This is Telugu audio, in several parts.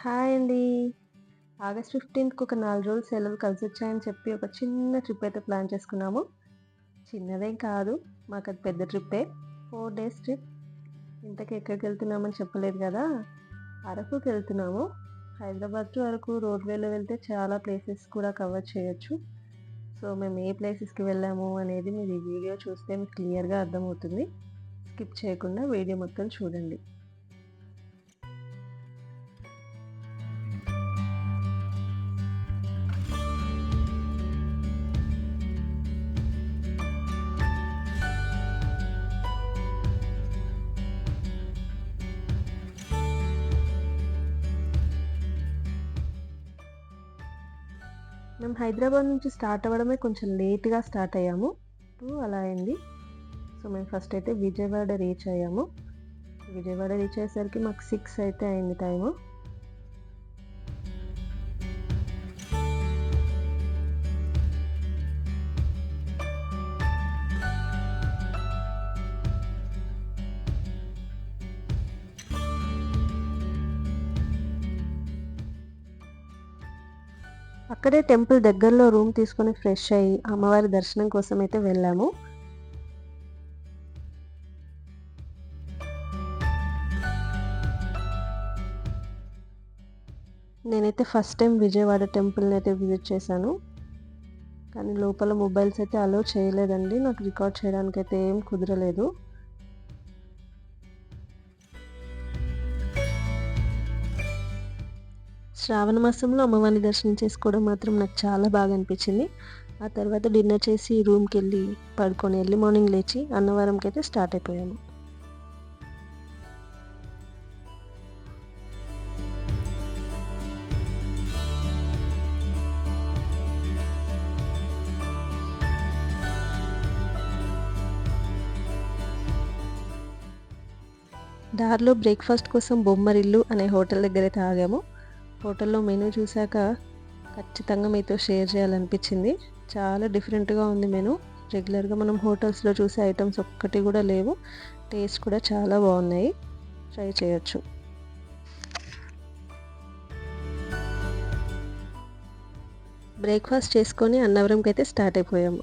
హాయ్ అండి. ఆగస్ట్ 15కి ఒక 4 రోజులు సెలవులు కలిసొచ్చాయని చెప్పి ఒక చిన్న ట్రిప్ అయితే ప్లాన్ చేసుకున్నాము. చిన్నదేం కాదు. మాకది పెద్ద ట్రిప్పే. 4 డేస్ ట్రిప్. ఇంతకీ ఎక్కడికెళ్తున్నామని చెప్పలేదు గదా! అరకుకెళ్తున్నాము. హైదరాబాద్ టు అరకు రోడ్‌వేలో వెళ్తే చాలా ప్లేసెస్ కూడా కవర్ చేయొచ్చు. సో, మేము ఏ ప్లేసెస్‌కి వెళ్ళాము అనేది మీరు ఈ వీడియో చూస్తే మీకు క్లియర్‌గా అర్థమవుతుంది. స్కిప్ చేయకుండా వీడియో మొత్తం చూడండి. మేము హైదరాబాద్ నుంచి స్టార్ట్ అవ్వడమే కొంచెం లేట్‌గా స్టార్ట్ అయ్యాము. 2 అలా అయింది. సో, మేము ఫస్ట్ అయితే విజయవాడ రీచ్ అయ్యాము. విజయవాడ రీచ్ అయ్యేసరికి మాకు 6 అయితే అయింది టైము. అక్కడే టెంపుల్ దగ్గరలో రూమ్ తీసుకొని ఫ్రెష్ అయ్యి అమ్మవారి దర్శనం కోసం అయితే వెళ్ళాము. నేనైతే ఫస్ట్ టైం విజయవాడ టెంపుల్ని అయితే విజిట్ చేశాను. కానీ లోపల మొబైల్స్ అయితే అలో చేయలేదండి. నాకు రికార్డ్ చేయడానికైతే ఏం కుదరలేదు. శ్రావణ మాసంలో అమ్మవారిని దర్శనం చేసుకోవడం మాత్రం నాకు చాలా బాగా అనిపించింది. ఆ తర్వాత డిన్నర్ చేసి రూమ్కి వెళ్ళి పడుకొని ఎర్లీ మార్నింగ్ లేచి అన్నవరంకి అయితే స్టార్ట్ అయిపోయాము. దారిలో బ్రేక్ఫాస్ట్ కోసం బొమ్మరిల్లు అనే హోటల్ దగ్గర అయితే ఆగాము. హోటల్లో మెనూ చూశాక ఖచ్చితంగా మీతో షేర్ చేయాలనిపించింది. చాలా డిఫరెంట్గా ఉంది మెనూ. రెగ్యులర్గా మనం హోటల్స్లో చూసే ఐటమ్స్ ఒక్కటి కూడా లేవు. టేస్ట్ కూడా చాలా బాగున్నాయి. ట్రై చేయొచ్చు. బ్రేక్ఫాస్ట్ చేసుకొని అన్నవరంకి అయితే స్టార్ట్ అయిపోయాము.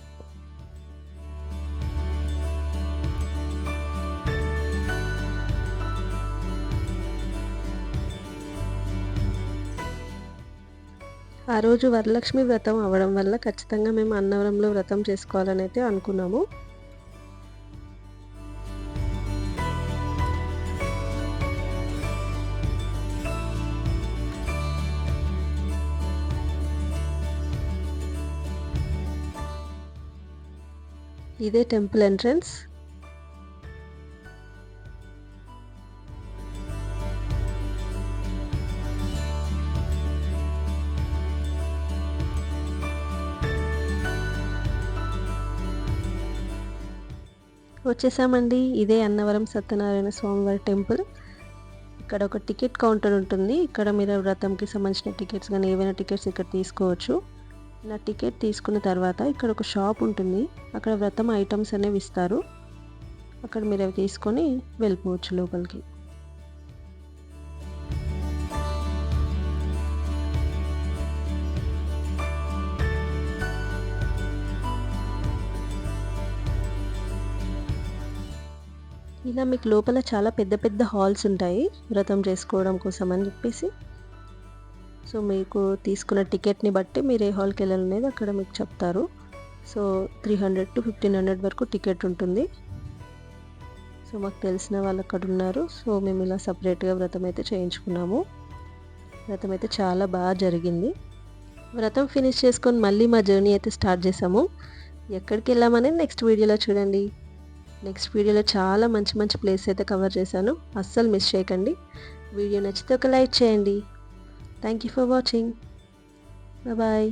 ఆ రోజు వరలక్ష్మి వ్రతం అవ్వడం వల్ల ఖచ్చితంగా మేము అన్నవరంలో వ్రతం చేసుకోవాలని అయితే అనుకున్నాము. ఇదే టెంపుల్ ఎంట్రన్స్. వచ్చేసామండి. ఇదే అన్నవరం సత్యనారాయణ స్వామివారి టెంపుల్. ఇక్కడ ఒక టికెట్ కౌంటర్ ఉంటుంది. ఇక్కడ మీరు వ్రతంకి సంబంధించిన టికెట్స్ కానీ ఏవైనా టికెట్స్ ఇక్కడ తీసుకోవచ్చు. నా టికెట్ తీసుకున్న తర్వాత ఇక్కడ ఒక షాప్ ఉంటుంది. అక్కడ వ్రతం ఐటమ్స్ అనేవి ఇస్తారు. అక్కడ మీరు అవి తీసుకొని వెళ్ళిపోవచ్చు లోపలికి. ఇలా మీకు లోపల చాలా పెద్ద పెద్ద హాల్స్ ఉంటాయి వ్రతం చేసుకోవడం కోసం అని చెప్పేసి. సో, మీకు తీసుకున్న టికెట్ని బట్టి మీరు ఏ హాల్కి వెళ్ళాలనేది అక్కడ మీకు చెప్తారు. సో, 300 to 1500 వరకు టికెట్ ఉంటుంది. సో, మాకు తెలిసిన వాళ్ళు అక్కడ ఉన్నారు. సో, మేము ఇలా సపరేట్గా వ్రతం అయితే చేయించుకున్నాము. వ్రతం అయితే చాలా బాగా జరిగింది. వ్రతం ఫినిష్ చేసుకొని మళ్ళీ మా జర్నీ అయితే స్టార్ట్ చేసాము. ఎక్కడికి వెళ్ళామనేది నెక్స్ట్ వీడియోలో చూడండి. నెక్స్ట్ వీడియోలో చాలా మంచి మంచి ప్లేస్ అయితే కవర్ చేశాను. అస్సలు మిస్ చేయకండి. వీడియో నచ్చితే ఒక లైక్ చేయండి. Thank you for watching. Bye.